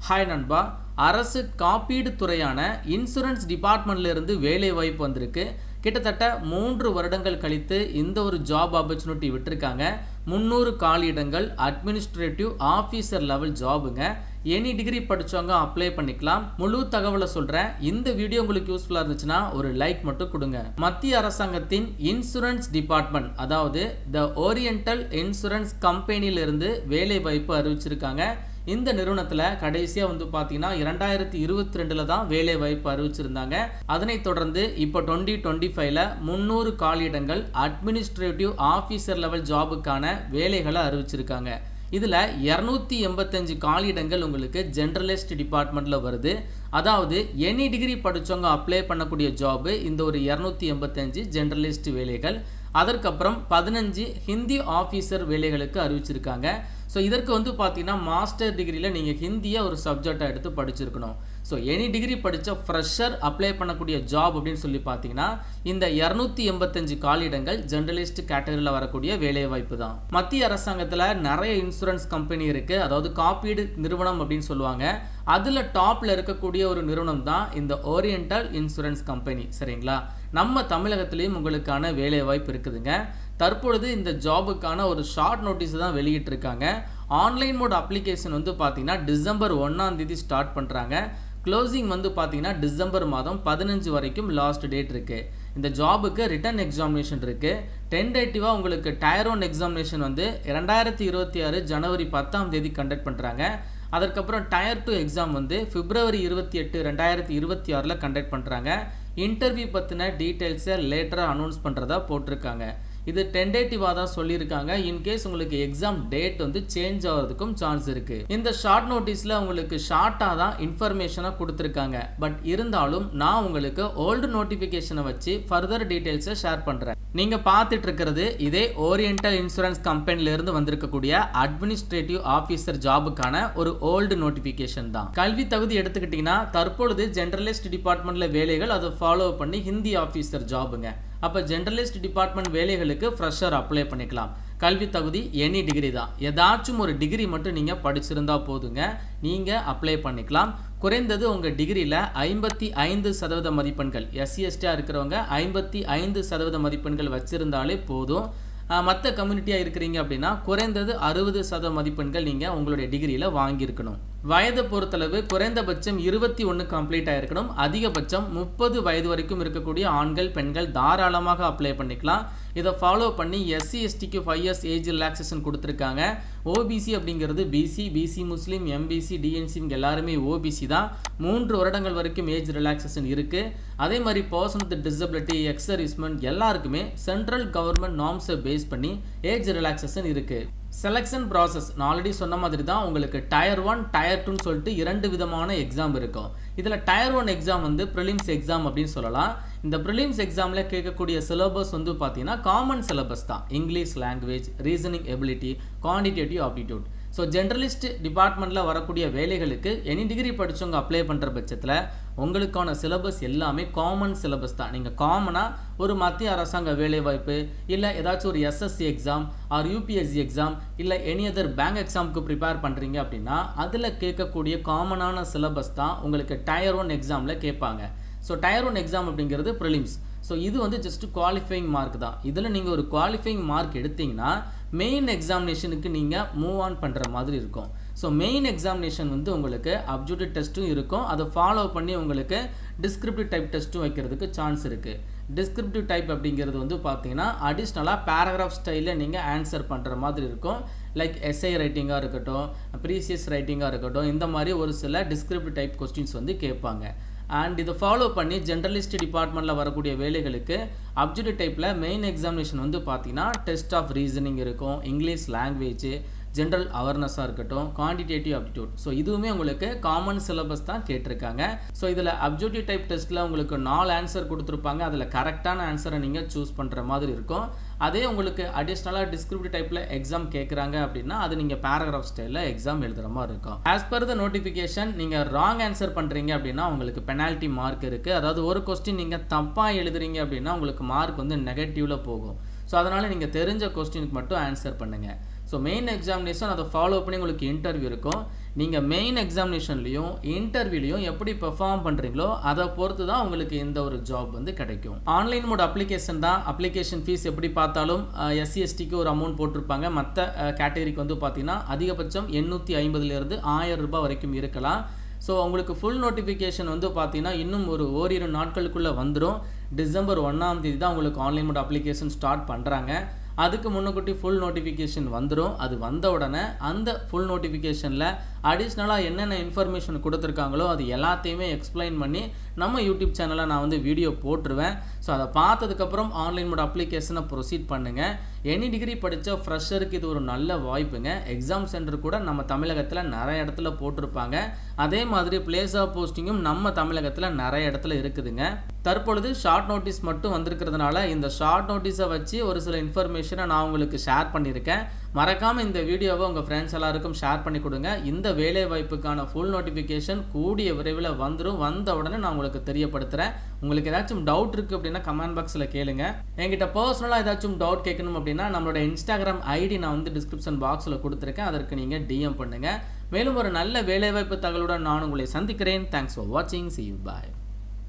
Hi நண்பா, அரசு காப்பீடு துறையான இன்சூரன்ஸ் டிபார்ட்மெண்ட்ல இருந்து வேலை வாய்ப்பு வந்திருக்கு. கிட்டத்தட்ட 3 வருடங்கள் கழித்து இந்த ஒரு ஜாப் ஆப்பர்ச்சுனிட்டி விட்டுருக்காங்க. 300 காலியிடங்கள், அட்மினிஸ்ட்ரேட்டிவ் ஆஃபீஸர் லெவல் ஜாபுங்க. எனி டிகிரி படித்தவங்க அப்ளை பண்ணிக்கலாம். முழு தகவலை சொல்கிறேன். இந்த வீடியோ உங்களுக்கு யூஸ்ஃபுல்லாக இருந்துச்சுன்னா ஒரு லைக் மட்டும் கொடுங்க. மத்திய அரசாங்கத்தின் இன்சூரன்ஸ் டிபார்ட்மெண்ட், அதாவது த ஓரியண்டல் இன்சூரன்ஸ் கம்பெனியிலிருந்து வேலை வாய்ப்பு அறிவிச்சிருக்காங்க. இந்த நிறுவனத்தில் கடைசியாக பார்த்தீங்கன்னா 2022 தான் வேலை வாய்ப்பு அறிவிச்சிருந்தாங்க. அதனைத் தொடர்ந்து இப்போ 2025ல் 300 காலியிடங்கள் அட்மினிஸ்ட்ரேட்டிவ் ஆஃபீஸர் லெவல் ஜாபுக்கான வேலைகளை அறிவிச்சிருக்காங்க. இதில் 285 காலியிடங்கள் உங்களுக்கு ஜென்ரலிஸ்ட் டிபார்ட்மெண்ட்டில் வருது. அதாவது எனி டிகிரி படித்தவங்க அப்ளை பண்ணக்கூடிய ஜாபு இந்த ஒரு 285 ஜென்ரலிஸ்ட் வேலைகள். அதற்கப்புறம் 15 ஹிந்தி ஆஃபீஸர் வேலைகளுக்கு அறிவிச்சிருக்காங்க. ஸோ இதற்கு பார்த்தீங்கன்னா மாஸ்டர் டிகிரியில் நீங்கள் ஹிந்தியை ஒரு சப்ஜெக்டாக எடுத்து படிச்சிருக்கணும். ஸோ எனி டிகிரி படித்த ஃப்ரெஷர் அப்ளை பண்ணக்கூடிய ஜாப் அப்படின்னு சொல்லி பார்த்தீங்கன்னா இந்த 285 காலியிடங்கள் ஜெர்னலிஸ்ட் கேட்டகரியில் வரக்கூடிய வேலைவாய்ப்பு தான். மத்திய அரசாங்கத்தில் நிறைய இன்சூரன்ஸ் கம்பெனி இருக்குது, அதாவது காப்பீடு நிறுவனம் அப்படின்னு சொல்லுவாங்க. அதில் டாப்பில் இருக்கக்கூடிய ஒரு நிறுவனம் தான் இந்த ஓரியண்டல் இன்சூரன்ஸ் கம்பெனி. சரிங்களா? நம்ம தமிழகத்திலையும் உங்களுக்கான வேலை வாய்ப்பு இருக்குதுங்க. தற்பொழுது இந்த ஜாபுக்கான ஒரு ஷார்ட் நோட்டீஸ் தான் வெளியிட்டிருக்காங்க. ஆன்லைன் மோட் அப்ளிகேஷன் பார்த்தீங்கன்னா டிசம்பர் 1ஆம் தேதி ஸ்டார்ட் பண்ணுறாங்க. க்ளோசிங் பார்த்தீங்கன்னா டிசம்பர் மாதம் 15 வரைக்கும் லாஸ்ட் டேட் இருக்குது. இந்த ஜாபுக்கு ரிட்டன் எக்ஸாமினேஷன் இருக்குது. டென்டேட்டிவாக உங்களுக்கு டயர் 1 எக்ஸாமினேஷன் 2026 ஜனவரி 10ஆம் தேதி கண்டக்ட் பண்ணுறாங்க. அதற்கப்புறம் டயர் 2 எக்ஸாம் பிப்ரவரி 28, 2026 கண்டக்ட் பண்ணுறாங்க. இன்டர்வியூ பற்றின டீட்டெயில்ஸை லேட்டராக அனௌன்ஸ் பண்ணுறதா போட்டிருக்காங்க. இது டென்டேட்டிவாக தான் சொல்லியிருக்காங்க. இன்கேஸ் உங்களுக்கு எக்ஸாம் டேட் சேஞ்ச் ஆகிறதுக்கும் சான்ஸ் இருக்குது. இந்த ஷார்ட் நோட்டீஸில் உங்களுக்கு ஷார்ட்டாக தான் இன்ஃபர்மேஷனாக கொடுத்துருக்காங்க. பட் இருந்தாலும் நான் உங்களுக்கு ஓல்டு நோட்டிஃபிகேஷனை வச்சு ஃபர்தர் டீட்டெயில்ஸை ஷேர் பண்ணுறேன். நீங்கள் பார்த்துட்டு இருக்கிறது இதே ஓரியண்டல் இன்சூரன்ஸ் கம்பெனிலேருந்து வந்திருக்கக்கூடிய அட்மினிஸ்ட்ரேட்டிவ் ஆஃபீஸர் ஜாபுக்கான ஒரு ஓல்டு நோட்டிஃபிகேஷன் தான். கல்வி தகுதி எடுத்துக்கிட்டிங்கன்னா தற்பொழுது ஜென்ரலிஸ்ட் டிபார்ட்மெண்ட்டில் வேலைகள் அதை ஃபாலோ பண்ணி ஹிந்தி ஆஃபீஸர் ஜாபுங்க. அப்போ ஜென்ரலிஸ்ட் டிபார்ட்மெண்ட் வேலைகளுக்கு ஃப்ரெஷர் அப்ளை பண்ணிக்கலாம். கல்வி தகுதி எனி டிகிரி தான். ஏதாச்சும் ஒரு டிகிரி மட்டும் நீங்கள் படிச்சிருந்தா போதுங்க, நீங்கள் அப்ளை பண்ணிக்கலாம். குறைந்தது உங்கள் டிகிரியில் 55% மதிப்பெண்கள், SC/ST இருக்கிறவங்க 55% மதிப்பெண்கள் வச்சுருந்தாலே போதும். மற்ற கம்யூனிட்டியாக இருக்கிறீங்க அப்படின்னா குறைந்தது 60% மதிப்பெண்கள் நீங்கள் உங்களுடைய டிகிரியில் வாங்கியிருக்கணும். வயதை பொறுத்தளவு குறைந்தபட்சம் 21 கம்ப்ளீட் ஆகிருக்கணும். அதிகபட்சம் 30 வயது வரைக்கும் இருக்கக்கூடிய ஆண்கள் பெண்கள் தாராளமாக அப்ளை பண்ணிக்கலாம். இதை ஃபாலோ பண்ணி SC/STக்கு 5 years ஏஜ் ரிலாக்ஸேஷன் கொடுத்துருக்காங்க. OBC அப்படிங்கிறது BC முஸ்லீம், MBC, DNC எல்லாருமே OBC தான். 3 வருடங்கள் வரைக்கும் ஏஜ் ரிலாக்ஸேஷன் இருக்குது. அதே மாதிரி பர்சன் வித் டிசபிலிட்டி, எக்ஸர்விஸ்மெண்ட் எல்லாருக்குமே சென்ட்ரல் கவர்மெண்ட் நார்ம்ஸை பேஸ் பண்ணி ஏஜ் ரிலாக்ஸேஷன் இருக்குது. செலெக்ஷன் ப்ராசஸ் நான் ஆல்ரெடி சொன்ன மாதிரி தான். உங்களுக்கு டயர் 1 டயர் 2ன்னு சொல்லிட்டு 2 விதமான எக்ஸாம் இருக்கும். இதில் டயர் 1 எக்ஸாம் ப்ரிலிம்ஸ் எக்ஸாம் அப்படின்னு சொல்லலாம். இந்த ப்ரிலிம்ஸ் எக்ஸாமில் கேட்கக்கூடிய சிலபஸ் பார்த்தீங்கன்னா காமன் சிலபஸ் தான். English language, reasoning ability, quantitative aptitude. So generalist டிபார்ட்மெண்ட்டில் வரக்கூடிய வேலைகளுக்கு எனி டிகிரி படித்தவங்க அப்ளை பண்ணுற பட்சத்தில் உங்களுக்கான சிலபஸ் எல்லாமே காமன் சிலபஸ் தான். நீங்கள் காமனாக ஒரு மத்திய அரசாங்க வேலைவாய்ப்பு இல்லை ஏதாச்சும் ஒரு SSC exam R UPSC exam இல்லை எனி அதர் பேங்க் எக்ஸாமுக்கு ப்ரிப்பேர் பண்ணுறீங்க அப்படின்னா அதில் கேட்கக்கூடிய காமனான சிலபஸ் தான் உங்களுக்கு டயர் 1 எக்ஸாமில் கேட்பாங்க. ஸோ டயர் 1 எக்ஸாம் அப்படிங்கிறது ப்ரிலிம்ஸ். ஸோ இது ஜஸ்ட் குவாலிஃபைங் மார்க் தான். இதில் நீங்கள் ஒரு குவாலிஃபைங் மார்க் எடுத்தீங்கன்னா மெயின் எக்ஸாமினேஷனுக்கு நீங்கள் மூவ் ஆன் பண்ணுற மாதிரி இருக்கும். ஸோ மெயின் எக்ஸாமினேஷன் உங்களுக்கு அப்ஜெக்டிவ் டெஸ்ட்டும் இருக்கும். அதை ஃபாலோ பண்ணி உங்களுக்கு டிஸ்கிரிப்டிவ் டைப் டெஸ்ட்டும் வைக்கிறதுக்கு சான்ஸ் இருக்குது. டிஸ்கிரிப்டிவ் டைப் அப்படிங்கிறது பார்த்தீங்கன்னா அடிஷ்னலாக பேராகிராஃப் ஸ்டைலில் நீங்கள் ஆன்சர் பண்ணுற மாதிரி இருக்கும். லைக் எஸ்ஐ ரைட்டிங்காக இருக்கட்டும், ப்ரீசியஸ் ரைட்டிங்காக இருக்கட்டும், இந்த மாதிரி ஒரு சில டிஸ்கிரிப்டிவ் டைப் கொஸ்டின்ஸ் கேட்பாங்க. அண்ட் இதை ஃபாலோ பண்ணி ஜென்ரலிஸ்ட் டிபார்ட்மெண்ட்டில் வரக்கூடிய வேலைகளுக்கு அப்ஜெக்டிவ் டைப்பில் மெயின் எக்ஸாமினேஷன் பார்த்தீங்கன்னா டெஸ்ட் ஆஃப் ரீசனிங் இருக்கும், இங்கிலீஷ் லாங்குவேஜ், ஜென்ரல் அவேர்னஸாக இருக்கட்டும், குவான்டிடேட்டிவ் ஆப்டிடியூட். ஸோ இதுவுமே உங்களுக்கு காமன் சிலபஸ் தான் கேட்டிருக்காங்க. ஸோ இதில் அப்ஜெக்டிவ் டைப் டெஸ்ட்டில் உங்களுக்கு 4 ஆன்சர் கொடுத்துருப்பாங்க. அதில் கரெக்டான ஆன்சரை நீங்கள் சூஸ் பண்ணுற மாதிரி இருக்கும். அதே உங்களுக்கு அடிஷ்னலாக டிஸ்கிரிப்டிவ் டைப்பில் எக்ஸாம் கேட்குறாங்க அப்படின்னா அது நீங்கள் பேராகிராஃப் ஸ்டைலில் எக்ஸாம் எழுதுகிற மாதிரி இருக்கும். ஆஸ் பர் த நோட்டிஃபிகேஷன் நீங்கள் ராங் ஆன்சர் பண்ணுறீங்க அப்படின்னா உங்களுக்கு பெனால்ட்டி மார்க் இருக்குது. அதாவது ஒரு கொஸ்டின் நீங்கள் தப்பாக எழுதுறீங்க அப்படின்னா உங்களுக்கு மார்க் நெகட்டிவில் போகும். ஸோ அதனால் நீங்கள் தெரிஞ்ச கொஸ்டினுக்கு மட்டும் ஆன்சர் பண்ணுங்கள். ஸோ மெயின் எக்ஸாமினேஷன் அதை ஃபாலோ பண்ணி உங்களுக்கு இன்டர்வியூ இருக்கும். நீங்கள் மெயின் எக்ஸாமினேஷன்லையும் இன்டர்வியூலையும் எப்படி பெர்ஃபார்ம் பண்ணுறீங்களோ அதை பொறுத்து தான் உங்களுக்கு இந்த ஒரு ஜாப் வந்து கிடைக்கும். ஆன்லைன் மோட் அப்ளிகேஷன் தான். அப்ளிகேஷன் ஃபீஸ் எப்படி பார்த்தாலும் எஸ்சி எஸ்டிக்கு ஒரு அமௌண்ட் போட்டிருப்பாங்க. மற்ற கேட்டகரிக்கு வந்து பார்த்தீங்கன்னா அதிகபட்சம் 850 1000 வரைக்கும் இருக்கலாம். ஸோ உங்களுக்கு ஃபுல் நோட்டிஃபிகேஷன் வந்து பார்த்தீங்கன்னா இன்னும் ஒரு ஓரிரு நாட்களுக்குள்ளே வந்துடும். டிசம்பர் 1ஆம் தேதி தான் உங்களுக்கு ஆன்லைன் மோட் அப்ளிகேஷன் ஸ்டார்ட் பண்ணுறாங்க. அதுக்கு முன்னக்கூட்டி ஃபுல் நோட்டிஃபிகேஷன் வந்துடும். அது வந்த உடனே அந்த ஃபுல் நோட்டிஃபிகேஷனில் அடிஷ்னலாக என்னென்ன இன்ஃபர்மேஷன் கொடுத்துருக்காங்களோ அது எல்லாத்தையுமே எக்ஸ்பிளைன் பண்ணி நம்ம யூடியூப் சேனலில் நான் வந்து வீடியோ போட்டுருவேன். ஸோ அதை பார்த்ததுக்கப்புறம் ஆன்லைன் மோட் அப்ளிகேஷனை ப்ரொசீட் பண்ணுங்கள். எனி டிகிரி படித்த ஃப்ரெஷருக்கு இது ஒரு நல்ல வாய்ப்புங்க. எக்ஸாம் சென்டர் கூட நம்ம தமிழகத்தில் நிறைய இடத்துல போட்டிருப்பாங்க. அதே மாதிரி பிளேஸ் ஆஃப் போஸ்டிங்கும் நம்ம தமிழகத்தில் நிறைய இடத்துல இருக்குதுங்க. தற்பொழுது ஷார்ட் நோட்டீஸ் மட்டும் வந்திருக்கிறதுனால இந்த ஷார்ட் நோட்டீஸை வச்சு ஒரு சில இன்ஃபர்மேஷனை நான் உங்களுக்கு ஷேர் பண்ணியிருக்கேன். மறக்காமல் இந்த வீடியோவை உங்கள் ஃப்ரெண்ட்ஸ் எல்லாருக்கும் ஷேர் பண்ணி கொடுங்க. இந்த வேலை வாய்ப்புக்கான ஃபுல் நோட்டிஃபிகேஷன் கூடிய விரைவில் வந்துடும். வந்த உடனே நான் உங்களுக்கு தெரியப்படுத்துகிறேன். உங்களுக்கு ஏதாச்சும் டவுட் இருக்குது அப்படின்னா கமெண்ட் பாக்ஸில் கேளுங்க. என்கிட்ட பர்சனலாக ஏதாச்சும் டவுட் கேட்கணும் அப்படின்னா நம்மளோட இன்ஸ்டாகிராம் ஐடி நான் வந்து டிஸ்கிரிப்ஷன் பாக்ஸில் கொடுத்துருக்கேன். அதற்கு நீங்கள் டிஎம் பண்ணுங்கள். மேலும் ஒரு நல்ல வேலைவாய்ப்பு தகவலுடன் நான் உங்களை சந்திக்கிறேன். தேங்க்ஸ் ஃபார் வாட்சிங். See you. Bye.